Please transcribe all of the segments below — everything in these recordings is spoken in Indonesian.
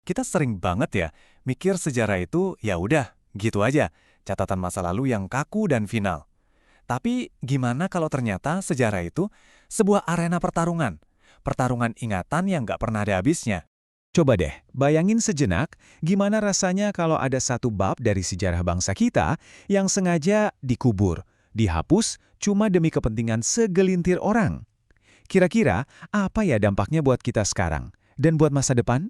Kita sering banget ya mikir sejarah itu ya udah, gitu aja, catatan masa lalu yang kaku dan final. Tapi gimana kalau ternyata sejarah itu sebuah arena pertarungan? Pertarungan ingatan yang nggak pernah ada habisnya. Coba deh, bayangin sejenak gimana rasanya kalau ada satu bab dari sejarah bangsa kita yang sengaja dikubur, dihapus cuma demi kepentingan segelintir orang. Kira-kira apa ya dampaknya buat kita sekarang dan buat masa depan?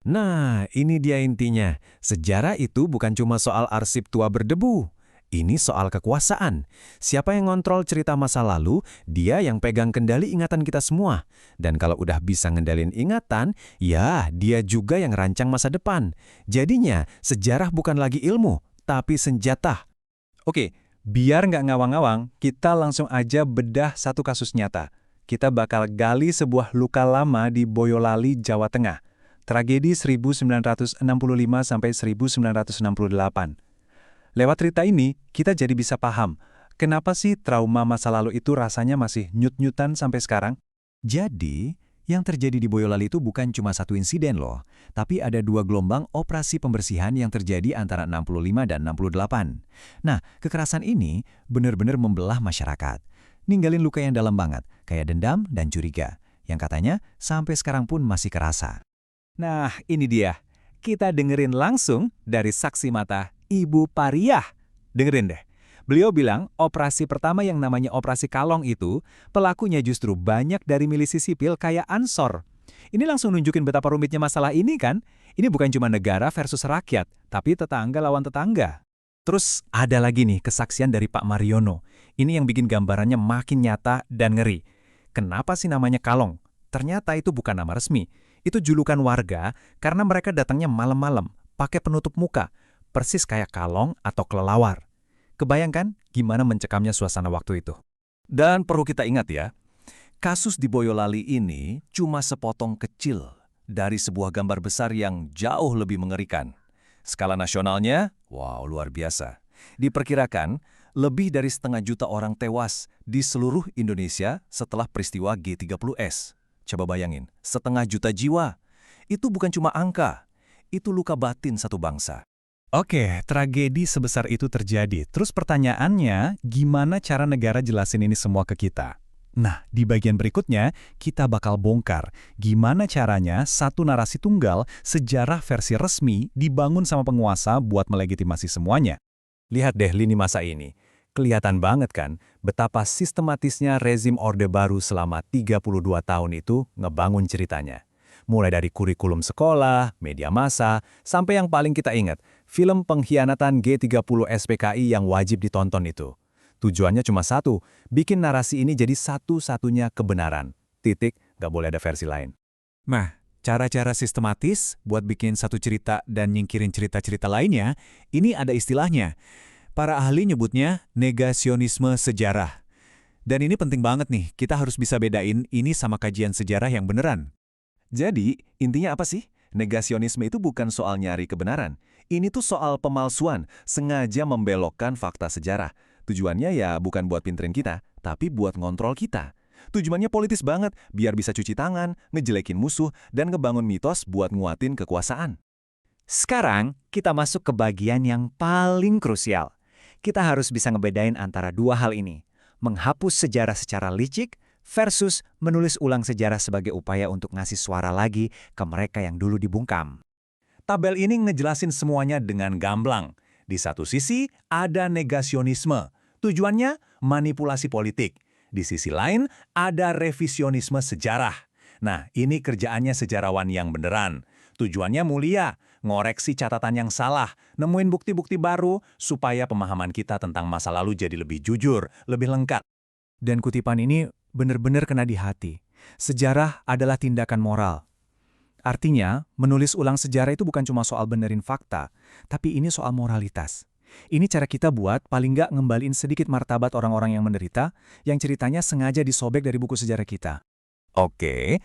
Nah, ini dia intinya. Sejarah itu bukan cuma soal arsip tua berdebu. Ini soal kekuasaan. Siapa yang ngontrol cerita masa lalu, dia yang pegang kendali ingatan kita semua. Dan kalau udah bisa ngendalin ingatan, ya dia juga yang rancang masa depan. Jadinya, sejarah bukan lagi ilmu, tapi senjata. Oke, biar nggak ngawang-ngawang, kita langsung aja bedah satu kasus nyata. Kita bakal gali sebuah luka lama di Boyolali, Jawa Tengah. Tragedi 1965 sampai 1968. Lewat cerita ini, kita jadi bisa paham, kenapa sih trauma masa lalu itu rasanya masih nyut-nyutan sampai sekarang? Jadi, yang terjadi di Boyolali itu bukan cuma satu insiden loh, tapi ada dua gelombang operasi pembersihan yang terjadi antara 65 dan 68. Nah, kekerasan ini benar-benar membelah masyarakat. Ninggalin luka yang dalam banget, kayak dendam dan curiga, yang katanya sampai sekarang pun masih kerasa. Nah, ini dia. Kita dengerin langsung dari saksi mata Ibu Pariah. Dengerin deh. Beliau bilang operasi pertama yang namanya Operasi Kalong itu, pelakunya justru banyak dari milisi sipil kayak Ansor. Ini langsung nunjukin betapa rumitnya masalah ini kan? Ini bukan cuma negara versus rakyat, tapi tetangga lawan tetangga. Terus ada lagi nih kesaksian dari Pak Mariono. Ini yang bikin gambarannya makin nyata dan ngeri. Kenapa sih namanya Kalong? Ternyata itu bukan nama resmi. Itu julukan warga karena mereka datangnya malam-malam, pakai penutup muka, persis kayak kalong atau kelelawar. Kebayangkan gimana mencekamnya suasana waktu itu? Dan perlu kita ingat ya, kasus di Boyolali ini cuma sepotong kecil dari sebuah gambar besar yang jauh lebih mengerikan. Skala nasionalnya, wow luar biasa. Diperkirakan, lebih dari 500.000 orang tewas di seluruh Indonesia setelah peristiwa G30S. Coba bayangin, 500.000 jiwa. Itu bukan cuma angka, itu luka batin satu bangsa. Oke, tragedi sebesar itu terjadi. Terus pertanyaannya, gimana cara negara jelasin ini semua ke kita? Nah, di bagian berikutnya, kita bakal bongkar gimana caranya satu narasi tunggal sejarah versi resmi dibangun sama penguasa buat melegitimasi semuanya. Lihat deh lini masa ini. Kelihatan banget kan betapa sistematisnya rezim Orde Baru selama 32 tahun itu ngebangun ceritanya. Mulai dari kurikulum sekolah, media massa, sampai yang paling kita ingat, film pengkhianatan G30 SPKI yang wajib ditonton itu. Tujuannya cuma satu, bikin narasi ini jadi satu-satunya kebenaran. Titik, nggak boleh ada versi lain. Nah, cara-cara sistematis buat bikin satu cerita dan nyingkirin cerita-cerita lainnya, ini ada istilahnya. Para ahli nyebutnya negasionisme sejarah. Dan ini penting banget nih, kita harus bisa bedain ini sama kajian sejarah yang beneran. Jadi, intinya apa sih? Negasionisme itu bukan soal nyari kebenaran. Ini tuh soal pemalsuan, sengaja membelokkan fakta sejarah. Tujuannya ya bukan buat pinterin kita, tapi buat ngontrol kita. Tujuannya politis banget, biar bisa cuci tangan, ngejelekin musuh, dan ngebangun mitos buat nguatin kekuasaan. Sekarang, kita masuk ke bagian yang paling krusial. Kita harus bisa ngebedain antara dua hal ini. Menghapus sejarah secara licik versus menulis ulang sejarah sebagai upaya untuk ngasih suara lagi ke mereka yang dulu dibungkam. Tabel ini ngejelasin semuanya dengan gamblang. Di satu sisi, ada negasionisme. Tujuannya manipulasi politik. Di sisi lain, ada revisionisme sejarah. Nah, ini kerjaannya sejarawan yang beneran. Tujuannya mulia, ngoreksi catatan yang salah, nemuin bukti-bukti baru supaya pemahaman kita tentang masa lalu jadi lebih jujur, lebih lengkap. Dan kutipan ini benar-benar kena di hati. Sejarah adalah tindakan moral. Artinya, menulis ulang sejarah itu bukan cuma soal benerin fakta, tapi ini soal moralitas. Ini cara kita buat paling nggak ngembaliin sedikit martabat orang-orang yang menderita, yang ceritanya sengaja disobek dari buku sejarah kita. Oke.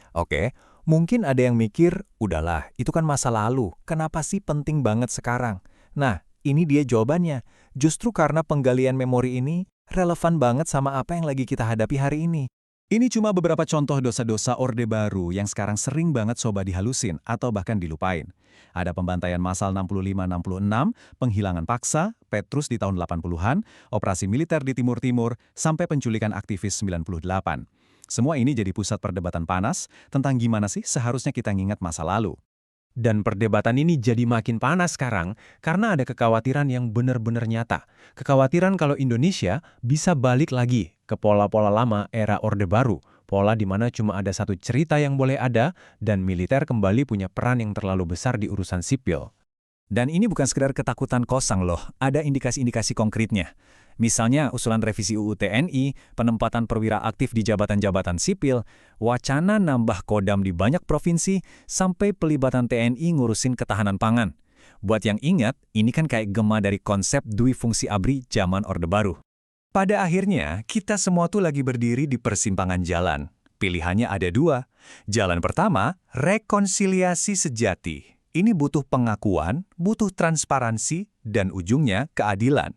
Mungkin ada yang mikir, udahlah, itu kan masa lalu, kenapa sih penting banget sekarang? Nah, ini dia jawabannya. Justru karena penggalian memori ini relevan banget sama apa yang lagi kita hadapi hari ini. Ini cuma beberapa contoh dosa-dosa Orde Baru yang sekarang sering banget coba dihalusin atau bahkan dilupain. Ada pembantaian massal 65-66, penghilangan paksa, Petrus di tahun 80-an, operasi militer di Timur-Timur, sampai penculikan aktivis 98. Semua ini jadi pusat perdebatan panas tentang gimana sih seharusnya kita ngingat masa lalu. Dan perdebatan ini jadi makin panas sekarang karena ada kekhawatiran yang benar-benar nyata. Kekhawatiran kalau Indonesia bisa balik lagi ke pola-pola lama era Orde Baru. Pola di mana cuma ada satu cerita yang boleh ada dan militer kembali punya peran yang terlalu besar di urusan sipil. Dan ini bukan sekedar ketakutan kosong loh, ada indikasi-indikasi konkretnya. Misalnya usulan revisi UU TNI, penempatan perwira aktif di jabatan-jabatan sipil, wacana nambah kodam di banyak provinsi, sampai pelibatan TNI ngurusin ketahanan pangan. Buat yang ingat, ini kan kayak gema dari konsep dui fungsi ABRI zaman Orde Baru. Pada akhirnya, kita semua tuh lagi berdiri di persimpangan jalan. Pilihannya ada dua. Jalan pertama, rekonsiliasi sejati. Ini butuh pengakuan, butuh transparansi, dan ujungnya keadilan.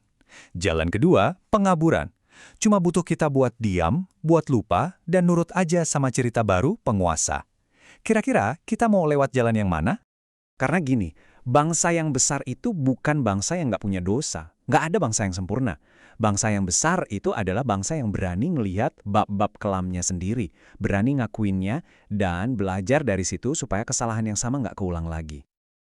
Jalan kedua, pengaburan. Cuma butuh kita buat diam, buat lupa, dan nurut aja sama cerita baru penguasa. Kira-kira kita mau lewat jalan yang mana? Karena gini, bangsa yang besar itu bukan bangsa yang nggak punya dosa. Nggak ada bangsa yang sempurna. Bangsa yang besar itu adalah bangsa yang berani ngelihat bab-bab kelamnya sendiri, berani ngakuinnya, dan belajar dari situ supaya kesalahan yang sama nggak keulang lagi.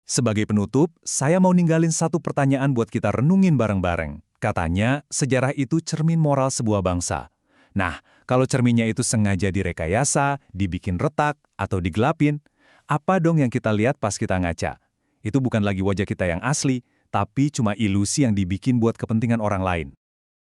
Sebagai penutup, saya mau ninggalin satu pertanyaan buat kita renungin bareng-bareng. Katanya, sejarah itu cermin moral sebuah bangsa. Nah, kalau cerminnya itu sengaja direkayasa, dibikin retak, atau digelapin, apa dong yang kita lihat pas kita ngaca? Itu bukan lagi wajah kita yang asli, tapi cuma ilusi yang dibikin buat kepentingan orang lain.